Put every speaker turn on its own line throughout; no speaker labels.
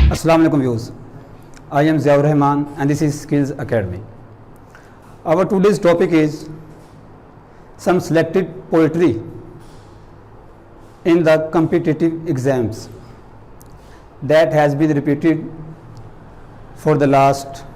Assalamu alaikum viewers. I am Ziaur Rahman and this is Skills Academy. Our today's topic is some selected poetry in the competitive exams that has been repeated for the last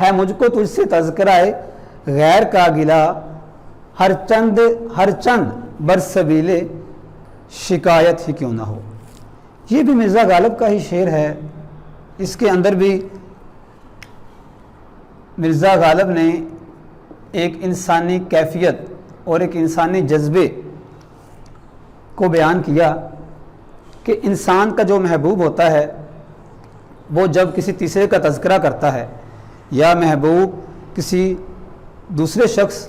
ہے مجھ کو تجھ سے تذکرہ غیر کا گلا، ہر چند برسبیلے شکایت ہی کیوں نہ ہو۔ یہ بھی مرزا غالب کا ہی شعر ہے۔ اس کے اندر بھی مرزا غالب نے ایک انسانی کیفیت اور ایک انسانی جذبے کو بیان کیا کہ انسان کا جو محبوب ہوتا ہے وہ جب کسی تیسرے کا تذکرہ کرتا ہے یا محبوب کسی دوسرے شخص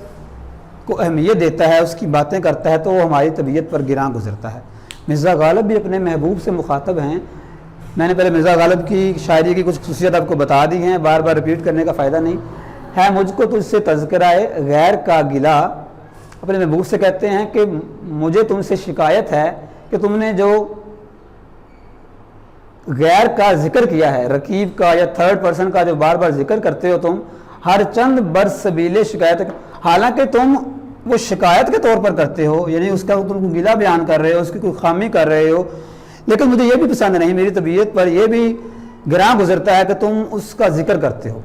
کو اہمیت دیتا ہے، اس کی باتیں کرتا ہے، تو وہ ہماری طبیعت پر گراں گزرتا ہے۔ مرزا غالب بھی اپنے محبوب سے مخاطب ہیں۔ میں نے پہلے مرزا غالب کی شاعری کی کچھ خصوصیات آپ کو بتا دی ہیں، بار بار ریپیٹ کرنے کا فائدہ نہیں ہے۔ مجھ کو تجھ سے تذکرہ غیر کا گلا، اپنے محبوب سے کہتے ہیں کہ مجھے تم سے شکایت ہے کہ تم نے جو غیر کا ذکر کیا ہے، رقیب کا یا تھرڈ پرسن کا جو بار بار ذکر کرتے ہو تم، ہر چند برسبیلے شکایت، حالانکہ تم وہ شکایت کے طور پر کرتے ہو، یعنی اس کا تم کو گلہ بیان کر رہے ہو، اس کی کوئی خامی کر رہے ہو، لیکن مجھے یہ بھی پسند نہیں، میری طبیعت پر یہ بھی گراں گزرتا ہے کہ تم اس کا ذکر کرتے ہو۔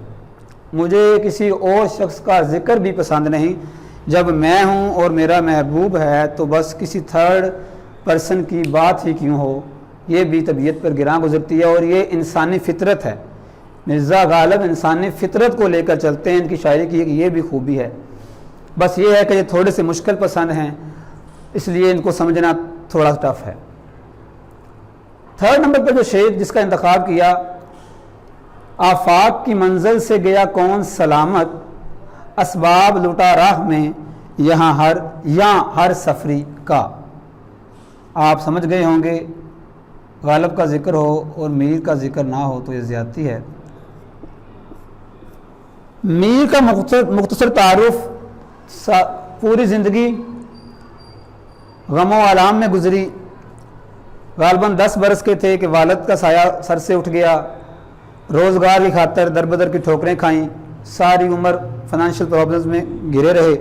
مجھے کسی اور شخص کا ذکر بھی پسند نہیں، جب میں ہوں اور میرا محبوب ہے تو بس کسی تھرڈ پرسن کی بات ہی کیوں ہو، یہ بھی طبیعت پر گراں گزرتی ہے، اور یہ انسانی فطرت ہے۔ مرزا غالب انسانی فطرت کو لے کر چلتے ہیں، ان کی شاعری کی یہ بھی خوبی ہے۔ بس یہ ہے کہ یہ تھوڑے سے مشکل پسند ہیں، اس لیے ان کو سمجھنا تھوڑا ٹف ہے۔ تھرڈ نمبر پر جو شعر جس کا انتخاب کیا، آفاق کی منزل سے گیا کون سلامت، اسباب لٹا راہ میں یہاں ہر سفری کا۔ آپ سمجھ گئے ہوں گے، غالب کا ذکر ہو اور میر کا ذکر نہ ہو تو یہ زیادتی ہے۔ میر کا مختصر تعارف، پوری زندگی غم و آلام میں گزری، غالباً 10 برس کے تھے کہ والد کا سایہ سر سے اٹھ گیا، روزگار کی خاطر در بدر کی ٹھوکریں کھائیں، ساری عمر فائنینشیل پرابلمز میں گھرے رہے۔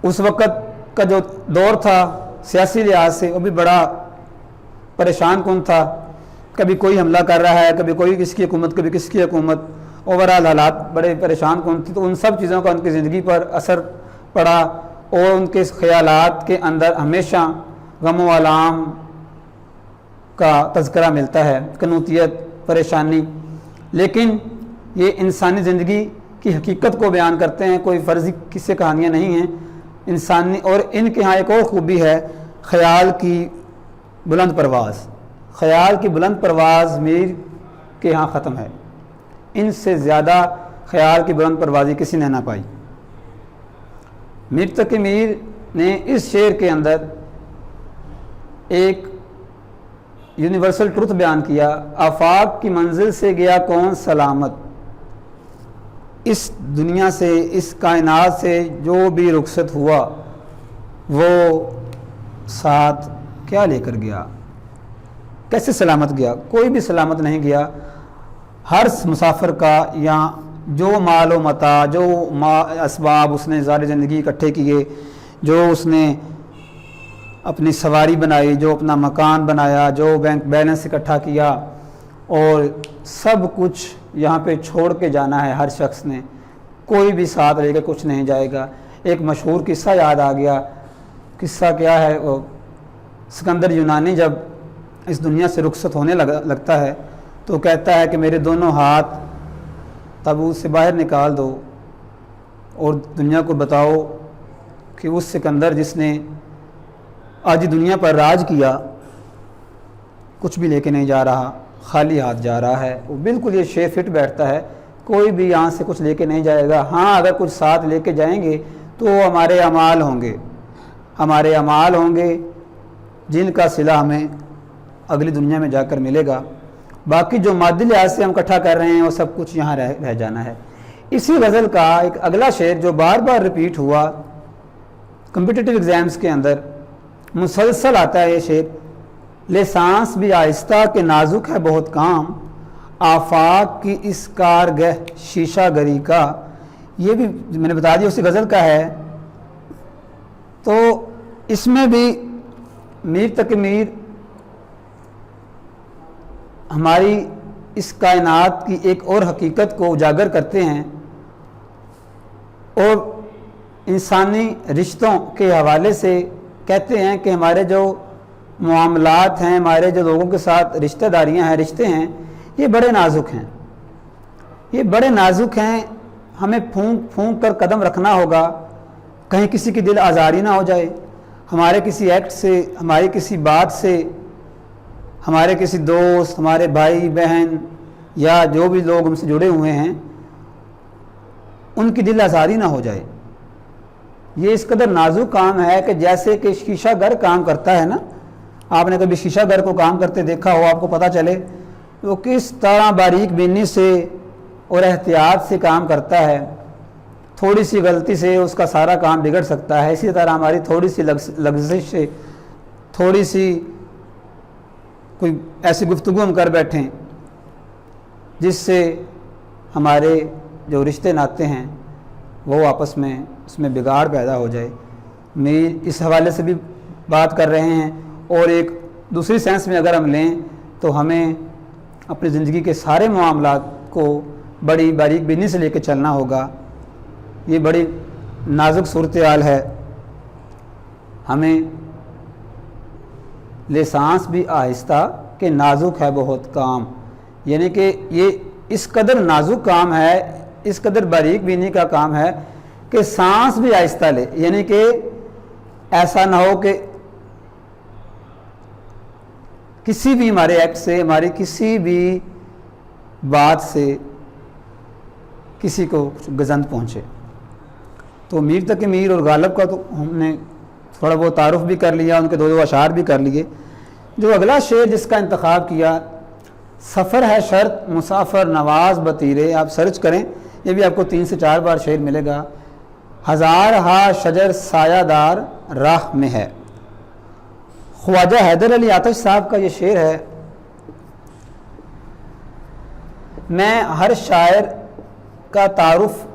اس وقت کا جو دور تھا سیاسی لحاظ سے وہ بھی بڑا پریشان کن تھا، کبھی کوئی حملہ کر رہا ہے، کبھی کوئی کس کی حکومت، کبھی کس کی حکومت، اوورآل حالات بڑے پریشان کن تھے۔ تو ان سب چیزوں کا ان کی زندگی پر اثر پڑا، اور ان کے خیالات کے اندر ہمیشہ غم و آلام کا تذکرہ ملتا ہے، قنوطیت، پریشانی۔ لیکن یہ انسانی زندگی کی حقیقت کو بیان کرتے ہیں، کوئی فرضی قصے کہانیاں نہیں ہیں انسانی۔ اور ان کے ہاں ایک اور خوبی ہے، خیال کی بلند پرواز۔ خیال کی بلند پرواز میر کے ہاں ختم ہے، ان سے زیادہ خیال کی بلند پروازی کسی نے نہ پائی۔ میر تقی میر نے اس شعر کے اندر ایک یونیورسل ٹروتھ بیان کیا، آفاق کی منزل سے گیا کون سلامت، اس دنیا سے، اس کائنات سے جو بھی رخصت ہوا وہ ساتھ کیا لے کر گیا، کیسے سلامت گیا؟ کوئی بھی سلامت نہیں گیا۔ ہر مسافر کا یا جو مال و متاع، جو اسباب اس نے ساری زندگی اکٹھے کیے، جو اس نے اپنی سواری بنائی، جو اپنا مکان بنایا، جو بینک بیلنس اکٹھا کیا، اور سب کچھ یہاں پہ چھوڑ کے جانا ہے ہر شخص نے، کوئی بھی ساتھ لے کے کچھ نہیں جائے گا۔ ایک مشہور قصہ یاد آ گیا، قصہ کیا ہے، وہ سکندر یونانی جب اس دنیا سے رخصت ہونے لگتا ہے تو کہتا ہے کہ میرے دونوں ہاتھ تابوت سے باہر نکال دو اور دنیا کو بتاؤ کہ اس سکندر جس نے آج دنیا پر راج کیا کچھ بھی لے کے نہیں جا رہا، خالی ہاتھ جا رہا ہے۔ وہ بالکل یہ شعر فٹ بیٹھتا ہے، کوئی بھی یہاں سے کچھ لے کے نہیں جائے گا۔ ہاں اگر کچھ ساتھ لے کے جائیں گے تو ہمارے اعمال ہوں گے، ہمارے اعمال ہوں گے جن کا صلہ ہمیں اگلی دنیا میں جا کر ملے گا۔ باقی جو مادی لحاظ سے ہم اکٹھا کر رہے ہیں وہ سب کچھ یہاں رہ جانا ہے۔ اسی غزل کا ایک اگلا شعر جو بار بار ریپیٹ ہوا کمپٹیٹیو ایگزامز کے اندر، مسلسل آتا ہے یہ شعر، لسانس بھی آہستہ کہ نازک ہے بہت کام، آفاق کی اس کارگہ شیشہ گری کا۔ یہ بھی میں نے بتا دیا اسی غزل کا ہے۔ تو اس میں بھی میر تقی میر ہماری اس کائنات کی ایک اور حقیقت کو اجاگر کرتے ہیں اور انسانی رشتوں کے حوالے سے کہتے ہیں کہ ہمارے جو معاملات ہیں، ہمارے جو لوگوں کے ساتھ رشتہ داریاں ہیں، رشتے ہیں، یہ بڑے نازک ہیں، یہ بڑے نازک ہیں، ہمیں پھونک پھونک کر قدم رکھنا ہوگا، کہیں کسی کی دل آزاری نہ ہو جائے، ہمارے کسی ایکٹ سے، ہماری کسی بات سے، ہمارے کسی دوست، ہمارے بھائی بہن یا جو بھی لوگ ہم سے جڑے ہوئے ہیں ان کی دل آزاری نہ ہو جائے۔ یہ اس قدر نازک کام ہے کہ جیسے کہ شیشہ گر کام کرتا ہے نا، آپ نے کبھی شیشہ گر کو کام کرتے دیکھا ہو، آپ کو پتہ چلے وہ کس طرح باریک بینی سے اور احتیاط سے کام کرتا ہے، تھوڑی سی غلطی سے اس کا سارا کام بگڑ سکتا ہے۔ اسی طرح ہماری تھوڑی سی لغزش سے، تھوڑی سی کوئی ایسی گفتگو ہم کر بیٹھیں جس سے ہمارے جو رشتے ناتے ہیں وہ آپس میں اس میں بگاڑ پیدا ہو جائے۔ میں اس حوالے سے بھی بات کر رہے ہیں، اور ایک دوسری سینس میں اگر ہم لیں تو ہمیں اپنی زندگی کے سارے معاملات کو بڑی باریک بینی سے لے کے چلنا ہوگا۔ یہ بڑی نازک صورتحال ہے، ہمیں لسانس بھی آہستہ کہ نازک ہے بہت کام، یعنی کہ یہ اس قدر نازک کام ہے، اس قدر باریک بینی کا کام ہے کہ سانس بھی آہستہ لے، یعنی کہ ایسا نہ ہو کہ کسی بھی ہمارے ایکٹ سے، ہماری کسی بھی بات سے کسی کو گزند پہنچے۔ تو میر تقی میر اور غالب کا تو ہم نے تھوڑا بہت تعارف بھی کر لیا، ان کے دو اشعار بھی کر لیے۔ جو اگلا شعر جس کا انتخاب کیا، سفر ہے شرط مسافر نواز بطیرے، آپ سرچ کریں، یہ بھی آپ کو 3 سے 4 بار شعر ملے گا۔ ہزار ہا شجر سایہ دار راہ میں ہے، خواجہ حیدر علی آتش صاحب کا یہ شعر ہے۔ میں ہر شاعر کا تعارف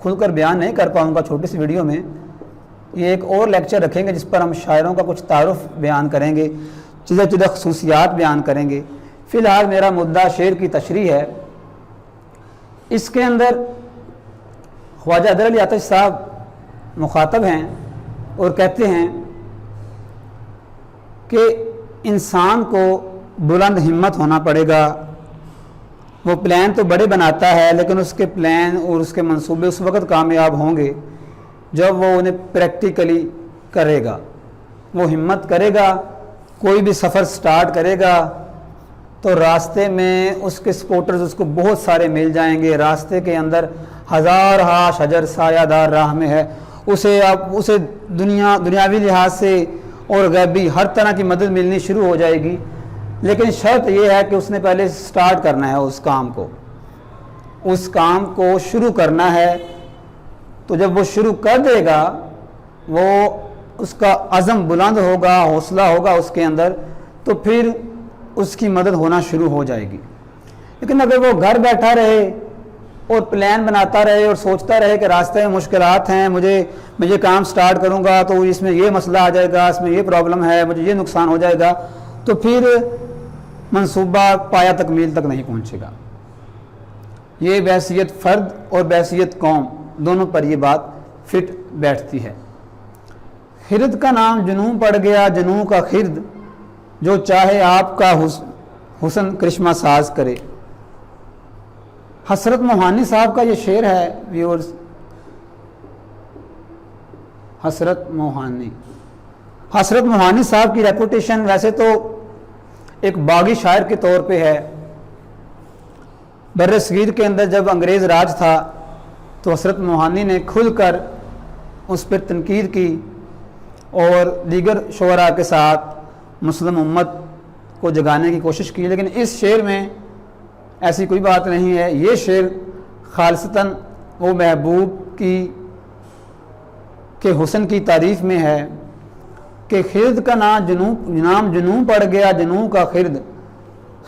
کھل کر بیان نہیں کر پاؤں گا چھوٹی سی ویڈیو میں، یہ ایک اور لیکچر رکھیں گے جس پر ہم شاعروں کا کچھ تعارف بیان کریں گے، چیزیں خصوصیات بیان کریں گے۔ فی الحال میرا مدعا شعر کی تشریح ہے۔ اس کے اندر خواجہ حیدر علی آتش صاحب مخاطب ہیں اور کہتے ہیں کہ انسان کو بلند ہمت ہونا پڑے گا، وہ پلان تو بڑے بناتا ہے لیکن اس کے پلان اور اس کے منصوبے اس وقت کامیاب ہوں گے جب وہ انہیں پریکٹیکلی کرے گا، وہ ہمت کرے گا، کوئی بھی سفر سٹارٹ کرے گا تو راستے میں اس کے سپورٹرز اس کو بہت سارے مل جائیں گے، راستے کے اندر ہزار ہا شجر سایہ دار راہ میں ہے، اسے دنیاوی لحاظ سے اور غیبی ہر طرح کی مدد ملنی شروع ہو جائے گی، لیکن شرط یہ ہے کہ اس نے پہلے سٹارٹ کرنا ہے، اس کام کو شروع کرنا ہے۔ تو جب وہ شروع کر دے گا، وہ اس کا عزم بلند ہوگا، حوصلہ ہوگا اس کے اندر، تو پھر اس کی مدد ہونا شروع ہو جائے گی۔ لیکن اگر وہ گھر بیٹھا رہے اور پلان بناتا رہے اور سوچتا رہے کہ راستے میں مشکلات ہیں، میں یہ کام سٹارٹ کروں گا تو اس میں یہ مسئلہ آ جائے گا، اس میں یہ پرابلم ہے، مجھے یہ نقصان ہو جائے گا، تو پھر منصوبہ پایہ تکمیل تک نہیں پہنچے گا۔ یہ بحیثیت فرد اور بحیثیت قوم دونوں پر یہ بات فٹ بیٹھتی ہے۔ خرد کا نام جنوں پڑ گیا، جنوں کا خرد، جو چاہے آپ کا حسن کرشمہ ساز کرے۔ حسرت موہانی صاحب کا یہ شعر ہے ویورز، حسرت موہانی صاحب کی ریپوٹیشن ویسے تو ایک باغی شاعر کے طور پہ ہے۔ بر صغیر کے اندر جب انگریز راج تھا تو حسرت موہانی نے کھل کر اس پر تنقید کی اور دیگر شعراء کے ساتھ مسلم امت کو جگانے کی کوشش کی، لیکن اس شعر میں ایسی کوئی بات نہیں ہے۔ یہ شعر خالصتاً وہ محبوب کے حسن کی تعریف میں ہے کہ خرد کا نام جنوں پڑ گیا، جنوں کا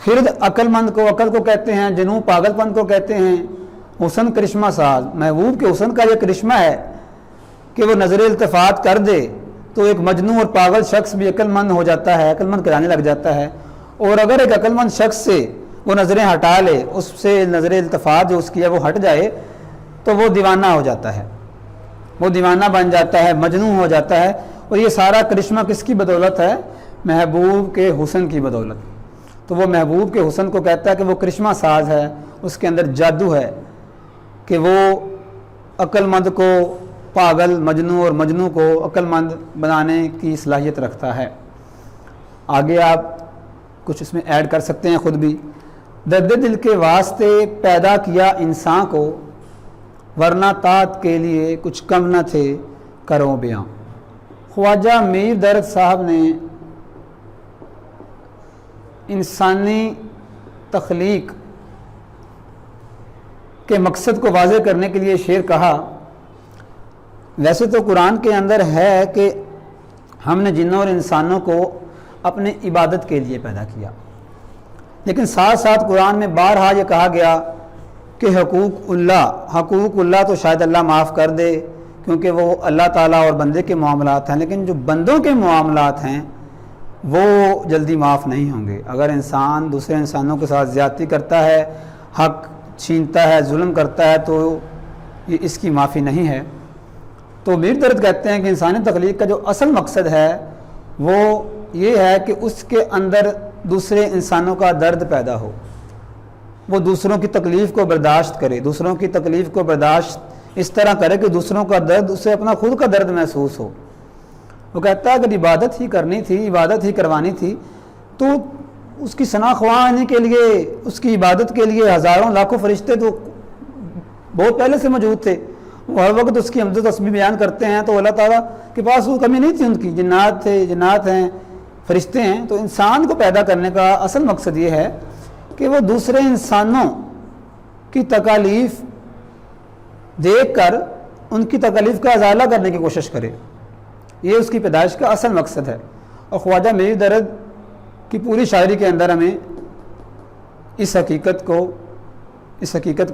خرد عقل مند کو عقل کو کہتے ہیں، جنوں پاگل پن کو کہتے ہیں، حسن کرشمہ ساز، محبوب کے حسن کا یہ کرشمہ ہے کہ وہ نظر التفات کر دے تو ایک مجنون اور پاگل شخص بھی عقل مند ہو جاتا ہے، عقل مند کرانے لگ جاتا ہے۔ اور اگر ایک عقل مند شخص سے وہ نظریں ہٹا لے، اس سے نظر التفات جو اس کی ہے وہ ہٹ جائے تو وہ دیوانہ ہو جاتا ہے، وہ دیوانہ بن جاتا ہے، مجنون ہو جاتا ہے۔ اور یہ سارا کرشمہ کس کی بدولت ہے؟ محبوب کے حسن کی بدولت۔ تو وہ محبوب کے حسن کو کہتا ہے کہ وہ کرشمہ ساز ہے، اس کے اندر جادو ہے کہ وہ عقل مند کو پاگل، مجنون اور مجنون کو عقل مند بنانے کی صلاحیت رکھتا ہے۔ آگے آپ کچھ اس میں ایڈ کر سکتے ہیں خود بھی۔ درد دل کے واسطے پیدا کیا انسان کو، ورنہ طاعت کے لیے کچھ کم نہ تھے کروں بیاں۔ خواجہ میر درد صاحب نے انسانی تخلیق کے مقصد کو واضح کرنے کے لیے شعر کہا۔ ویسے تو قرآن کے اندر ہے کہ ہم نے جنوں اور انسانوں کو اپنے عبادت کے لیے پیدا کیا، لیکن ساتھ ساتھ قرآن میں بارہا یہ کہا گیا کہ حقوق اللہ تو شاید اللہ معاف کر دے کیونکہ وہ اللہ تعالیٰ اور بندے کے معاملات ہیں، لیکن جو بندوں کے معاملات ہیں وہ جلدی معاف نہیں ہوں گے۔ اگر انسان دوسرے انسانوں کے ساتھ زیادتی کرتا ہے، حق چھینتا ہے، ظلم کرتا ہے تو یہ اس کی معافی نہیں ہے۔ تو میر درد کہتے ہیں کہ انسانی تخلیق کا جو اصل مقصد ہے وہ یہ ہے کہ اس کے اندر دوسرے انسانوں کا درد پیدا ہو، وہ دوسروں کی تکلیف کو برداشت کرے، دوسروں کی تکلیف کو برداشت اس طرح کرے کہ دوسروں کا درد اسے اپنا خود کا درد محسوس ہو۔ وہ کہتا ہے اگر عبادت ہی کرنی تھی، عبادت ہی کروانی تھی تو اس کی ثنا خواہانی کے لیے، اس کی عبادت کے لیے ہزاروں لاکھوں فرشتے تو بہت پہلے سے موجود تھے، وہ ہر وقت اس کی حمد و تسبیح بیان کرتے ہیں، تو اللہ تعالیٰ کے پاس وہ کمی نہیں تھی، ان کی جنات تھے، جنات ہیں، فرشتے ہیں۔ تو انسان کو پیدا کرنے کا اصل مقصد یہ ہے کہ وہ دوسرے انسانوں کی تکالیف دیکھ کر ان کی تکالیف کا ازالہ کرنے کی کوشش کرے، یہ اس کی پیدائش کا اصل مقصد ہے۔ اور خواجہ میر درد کی پوری شاعری کے اندر ہمیں اس حقیقت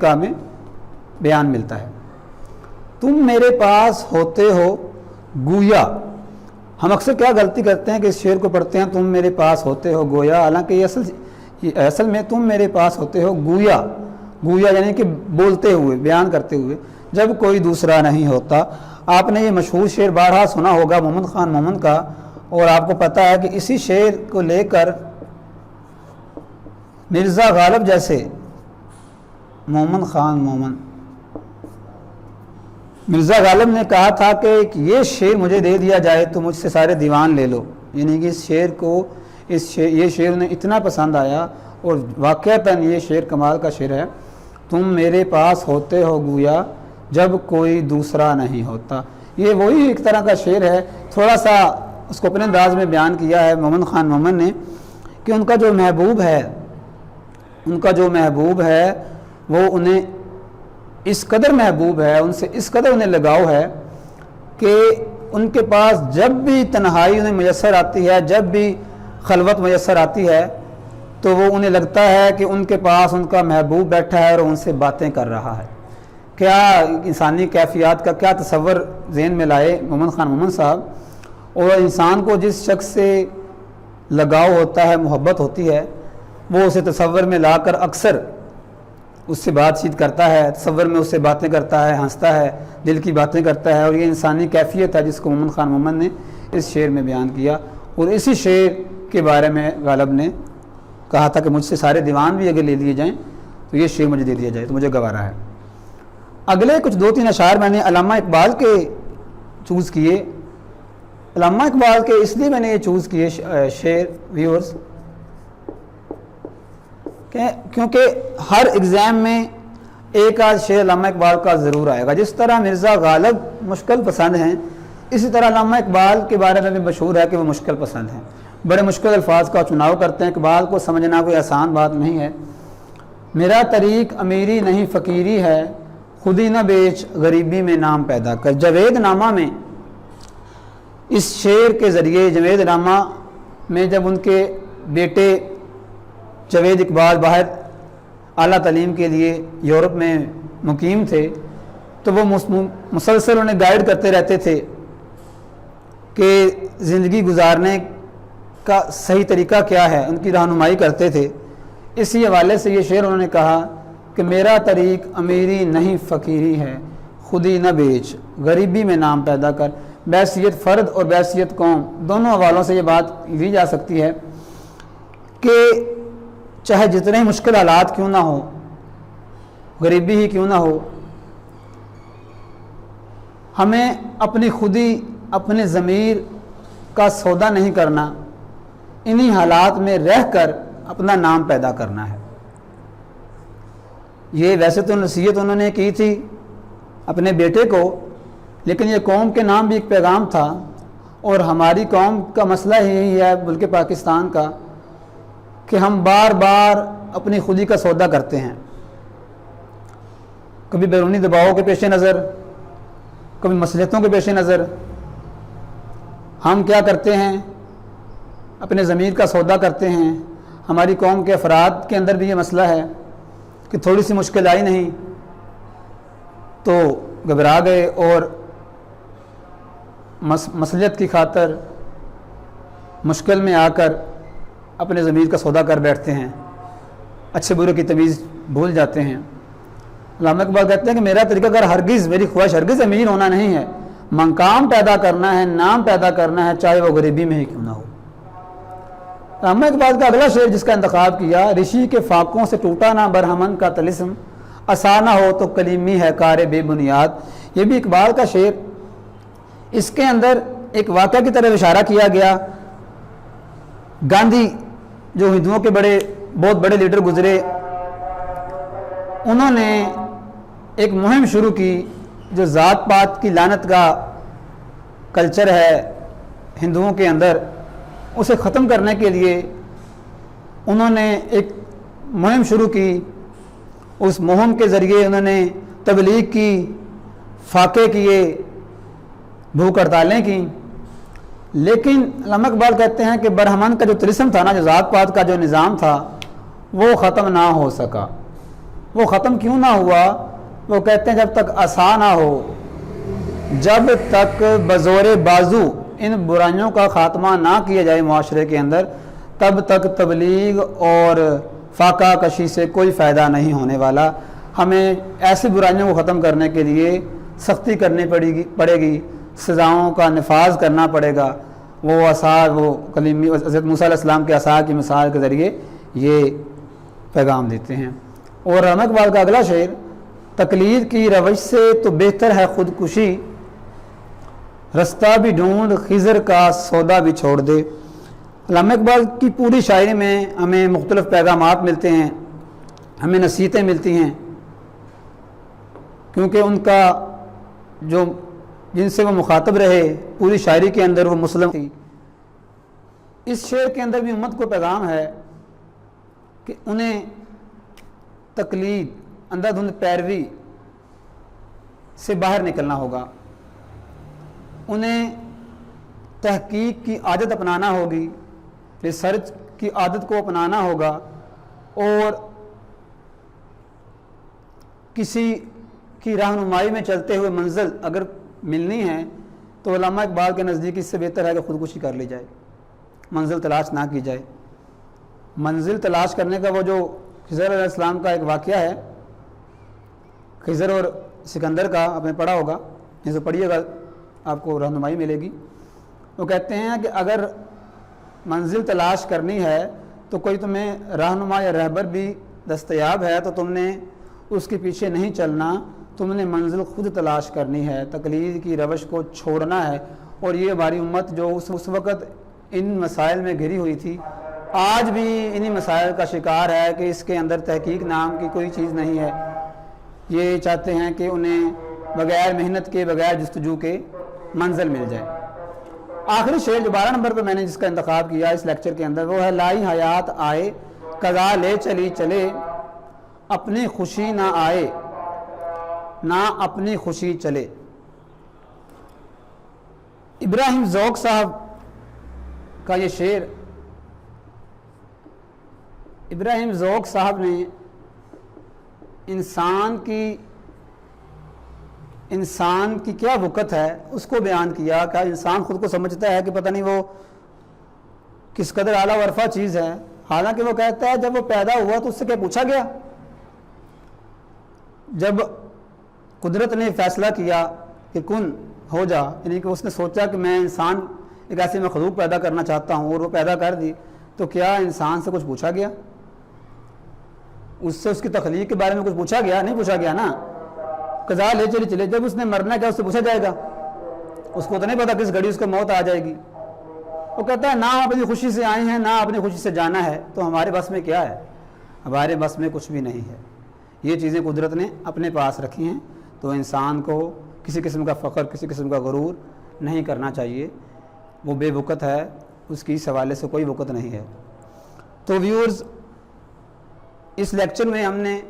کا ہمیں بیان ملتا ہے۔ تم میرے پاس ہوتے ہو گویا، ہم اکثر کیا غلطی کرتے ہیں کہ اس شعر کو پڑھتے ہیں تم میرے پاس ہوتے ہو گویا، حالانکہ یہ اصل میں تم میرے پاس ہوتے ہو گویا، گویا یعنی کہ بولتے ہوئے، بیان کرتے ہوئے، جب کوئی دوسرا نہیں ہوتا۔ آپ نے یہ مشہور شعر بارہا سنا ہوگا محمد خان مومن کا، اور آپ کو پتہ ہے کہ اسی شعر کو لے کر مرزا غالب جیسے مرزا غالب نے کہا تھا کہ یہ شعر مجھے دے دیا جائے تو مجھ سے سارے دیوان لے لو، یعنی کہ یہ شعر انہیں اتنا پسند آیا، اور واقعتاً یہ شعر کمال کا شعر ہے۔ تم میرے پاس ہوتے ہو گویا جب کوئی دوسرا نہیں ہوتا، یہ وہی ایک طرح کا شعر ہے، تھوڑا سا اس کو اپنے انداز میں بیان کیا ہے محمد خان مومن نے کہ ان کا جو محبوب ہے وہ انہیں اس قدر محبوب ہے، ان سے اس قدر انہیں لگاؤ ہے کہ ان کے پاس جب بھی تنہائی انہیں میسر آتی ہے، جب بھی خلوت میسر آتی ہے تو وہ انہیں لگتا ہے کہ ان کے پاس ان کا محبوب بیٹھا ہے اور ان سے باتیں کر رہا ہے۔ کیا انسانی کیفیات کا کیا تصور ذہن میں لائے محمد خان مومن صاحب۔ اور انسان کو جس شخص سے لگاؤ ہوتا ہے، محبت ہوتی ہے، وہ اسے تصور میں لا کر اکثر اس سے بات چیت کرتا ہے، تصور میں اس سے باتیں کرتا ہے، ہنستا ہے، دل کی باتیں کرتا ہے، اور یہ انسانی کیفیت ہے جس کو محمد خان مومن نے اس شعر میں بیان کیا۔ اور اسی شعر کے بارے میں غالب نے کہا تھا کہ مجھ سے سارے دیوان بھی اگر لے لیے جائیں تو یہ شعر مجھے دے دیا جائے تو مجھے گوارا ہے۔ اگلے کچھ 2-3 اشعار میں نے علامہ اقبال کے چوز کیے۔ علامہ اقبال کے اس لیے میں نے یہ چوز کیے شعر ویورز کیونکہ ہر ایگزام میں ایک آدھ شعر علامہ اقبال کا ضرور آئے گا۔ جس طرح مرزا غالب مشکل پسند ہیں، اسی طرح علامہ اقبال کے بارے میں بھی مشہور ہے کہ وہ مشکل پسند ہیں، بڑے مشکل الفاظ کا چناؤ کرتے ہیں۔ اقبال کو سمجھنا کوئی آسان بات نہیں ہے۔ میرا طریق امیری نہیں فقیری ہے، خودی نہ بیچ غریبی میں نام پیدا کر۔ جاوید نامہ میں اس شعر کے ذریعے، جاوید نامہ میں جب ان کے بیٹے جاوید اقبال باہر اعلیٰ تعلیم کے لیے یورپ میں مقیم تھے تو وہ مسلسل انہیں گائیڈ کرتے رہتے تھے کہ زندگی گزارنے کا صحیح طریقہ کیا ہے، ان کی رہنمائی کرتے تھے۔ اسی حوالے سے یہ شعر انہوں نے کہا کہ میرا طریق امیری نہیں فقیری ہے، خودی نہ بیچ غریبی میں نام پیدا کر۔ بحیثیت فرد اور بحیثیت قوم دونوں حوالوں سے یہ بات لی جا سکتی ہے کہ چاہے جتنے مشکل حالات کیوں نہ ہو، غریبی ہی کیوں نہ ہو، ہمیں اپنی خودی، اپنے ضمیر کا سودا نہیں کرنا، انہی حالات میں رہ کر اپنا نام پیدا کرنا ہے۔ یہ ویسے تو نصیحت انہوں نے کی تھی اپنے بیٹے کو، لیکن یہ قوم کے نام بھی ایک پیغام تھا، اور ہماری قوم کا مسئلہ یہی ہے ملک پاکستان کا کہ ہم بار بار اپنی خودی کا سودا کرتے ہیں، کبھی بیرونی دباؤ کے پیش نظر، کبھی مصلحتوں کے پیش نظر ہم کیا کرتے ہیں، اپنے ضمیر کا سودا کرتے ہیں۔ ہماری قوم کے افراد کے اندر بھی یہ مسئلہ ہے کہ تھوڑی سی مشکل آئی نہیں تو گھبرا گئے اور مصلحت کی خاطر مشکل میں آ کر اپنے ضمیر کا سودا کر بیٹھتے ہیں، اچھے برے کی تمیز بھول جاتے ہیں۔ علامہ اقبال کہتے ہیں کہ میرا طریقہ کار ہرگز، میری خواہش ہرگز امیر ہونا نہیں ہے، مقام پیدا کرنا ہے، نام پیدا کرنا ہے، چاہے وہ غریبی میں ہی کیوں نہ ہو۔ علامہ اقبال کا اگلا شعر جس کا انتخاب کیا، رشی کے فاقوں سے ٹوٹا نہ برہمن کا طلسم، آسانہ ہو تو کلیمی ہے کار بے بنیاد۔ یہ بھی اقبال کا شعر، اس کے اندر ایک واقعہ کی طرف اشارہ کیا گیا۔ گاندھی جو ہندوؤں کے بہت بڑے لیڈر گزرے، انہوں نے ایک مہم شروع کی جو ذات پات کی لعنت کا کلچر ہے ہندوؤں کے اندر، اسے ختم کرنے کے لیے انہوں نے ایک مہم شروع کی۔ اس مہم کے ذریعے انہوں نے تبلیغ کی، فاقے کیے، بھوک ہڑتالیں کی، لیکن علامہ اقبال کہتے ہیں کہ برہمن کا جو طلسم تھا نا، جو ذات پات کا جو نظام تھا، وہ ختم نہ ہو سکا۔ وہ ختم کیوں نہ ہوا؟ وہ کہتے ہیں جب تک آسان نہ ہو، جب تک بزور بازو ان برائیوں کا خاتمہ نہ کیا جائے معاشرے کے اندر، تب تک تبلیغ اور فاقہ کشی سے کوئی فائدہ نہیں ہونے والا۔ ہمیں ایسی برائیوں کو ختم کرنے کے لیے سختی کرنی پڑے گی، سزاؤں کا نفاذ کرنا پڑے گا۔ وہ عصا، وہ کلیمی حضرت موسیٰ علیہ السلام کے عصا کی مثال کے ذریعے یہ پیغام دیتے ہیں۔ اور علامہ اقبال کا اگلا شعر، تقلید کی روش سے تو بہتر ہے خودکشی، رستہ بھی ڈھونڈ خضر کا سودا بھی چھوڑ دے۔ علامہ اقبال کی پوری شاعری میں ہمیں مختلف پیغامات ملتے ہیں، ہمیں نصیحتیں ملتی ہیں، کیونکہ ان کا جو جن سے وہ مخاطب رہے پوری شاعری کے اندر وہ مسلم تھی۔ اس شعر کے اندر بھی امت کو پیغام ہے کہ انہیں تقلید، اندھا دھند پیروی سے باہر نکلنا ہوگا، انہیں تحقیق کی عادت اپنانا ہوگی، ریسرچ کی عادت کو اپنانا ہوگا، اور کسی کی رہنمائی میں چلتے ہوئے منزل اگر ملنی ہے تو علامہ اقبال کے نزدیک اس سے بہتر ہے کہ خودکشی کر لی جائے، منزل تلاش نہ کی جائے۔ منزل تلاش کرنے کا وہ جو خضر علیہ السلام کا ایک واقعہ ہے، خضر اور سکندر کا، آپ نے پڑھا ہوگا، اسے پڑھیے گا آپ کو رہنمائی ملے گی۔ وہ کہتے ہیں کہ اگر منزل تلاش کرنی ہے تو کوئی تمہیں رہنما یا رہبر بھی دستیاب ہے تو تم نے اس کے پیچھے نہیں چلنا، تم نے منزل خود تلاش کرنی ہے، تقلید کی روش کو چھوڑنا ہے۔ اور یہ ہماری امت جو اس وقت ان مسائل میں گھری ہوئی تھی، آج بھی انہی مسائل کا شکار ہے کہ اس کے اندر تحقیق نام کی کوئی چیز نہیں ہے۔ یہ چاہتے ہیں کہ انہیں بغیر محنت کے، بغیر جستجو کے منزل مل جائے۔ آخری شعر جو 12 نمبر پر میں نے جس کا انتخاب کیا اس لیکچر کے اندر، وہ ہے، لائی حیات آئے قضا لے چلی چلے، اپنی خوشی نہ آئے نہ اپنی خوشی چلے۔ ابراہیم ذوق صاحب کا یہ شعر، ابراہیم ذوق صاحب نے انسان کی کیا وقت ہے اس کو بیان کیا کہ انسان خود کو سمجھتا ہے کہ پتہ نہیں وہ کس قدر اعلیٰ و عرفہ چیز ہے، حالانکہ وہ کہتا ہے جب وہ پیدا ہوا تو اس سے کیا پوچھا گیا؟ جب قدرت نے فیصلہ کیا کہ کن ہو جا، یعنی کہ اس نے سوچا کہ میں انسان ایک ایسی مخلوق پیدا کرنا چاہتا ہوں اور وہ پیدا کر دی، تو کیا انسان سے کچھ پوچھا گیا؟ اس سے اس کی تخلیق کے بارے میں کچھ پوچھا گیا؟ نہیں پوچھا گیا نا۔ قضا لے چلے جب اس نے مرنا کیا اس سے پوچھا جائے گا؟ اس کو تو نہیں پتا کس گھڑی اس کو موت آ جائے گی۔ وہ کہتا ہے نہ اپنی خوشی سے آئے ہیں نہ اپنی خوشی سے جانا ہے، تو ہمارے بس میں کیا ہے؟ ہمارے بس میں کچھ بھی نہیں ہے۔ یہ چیزیں قدرت نے اپنے پاس رکھی ہیں، تو انسان کو کسی قسم کا فخر، کسی قسم کا غرور نہیں کرنا چاہیے۔ وہ بے وقت ہے، اس کی اس حوالے سے کوئی وقت نہیں ہے۔ تو ویورز، اس لیکچر میں ہم نے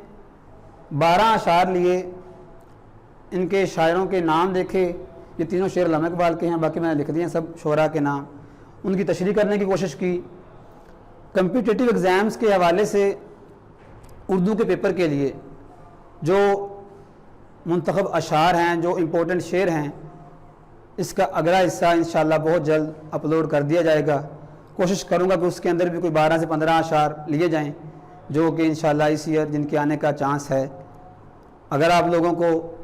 12 اشعار لیے، ان کے شاعروں کے نام دیکھے۔ یہ تینوں شعر علامہ اقبال کے ہیں، باقی میں نے لکھ دیے ہیں سب شعراء کے نام۔ ان کی تشریح کرنے کی کوشش کی۔ کمپیٹیٹیو ایگزامز کے حوالے سے اردو کے پیپر کے لیے جو منتخب اشعار ہیں، جو امپورٹنٹ شعر ہیں، اس کا اگلا حصہ انشاءاللہ بہت جلد اپلوڈ کر دیا جائے گا۔ کوشش کروں گا کہ اس کے اندر بھی کوئی 12 سے 15 اشعار لیے جائیں، جو کہ انشاءاللہ اس ایئر جن کے آنے کا چانس ہے۔ اگر آپ لوگوں کو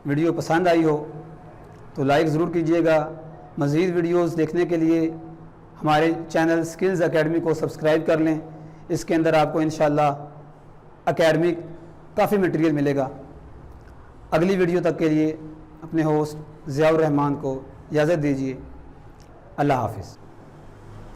ویڈیو پسند آئی ہو تو لائک ضرور کیجئے گا۔ مزید ویڈیوز دیکھنے کے لیے ہمارے چینل سکلز اکیڈمی کو سبسکرائب کر لیں۔ اس کے اندر آپ کو انشاءاللہ اکیڈمک کافی مٹیریل ملے گا۔ اگلی ویڈیو تک کے لیے اپنے ہوسٹ ضیاء الرحمان کو اجازت دیجیے۔ اللہ حافظ۔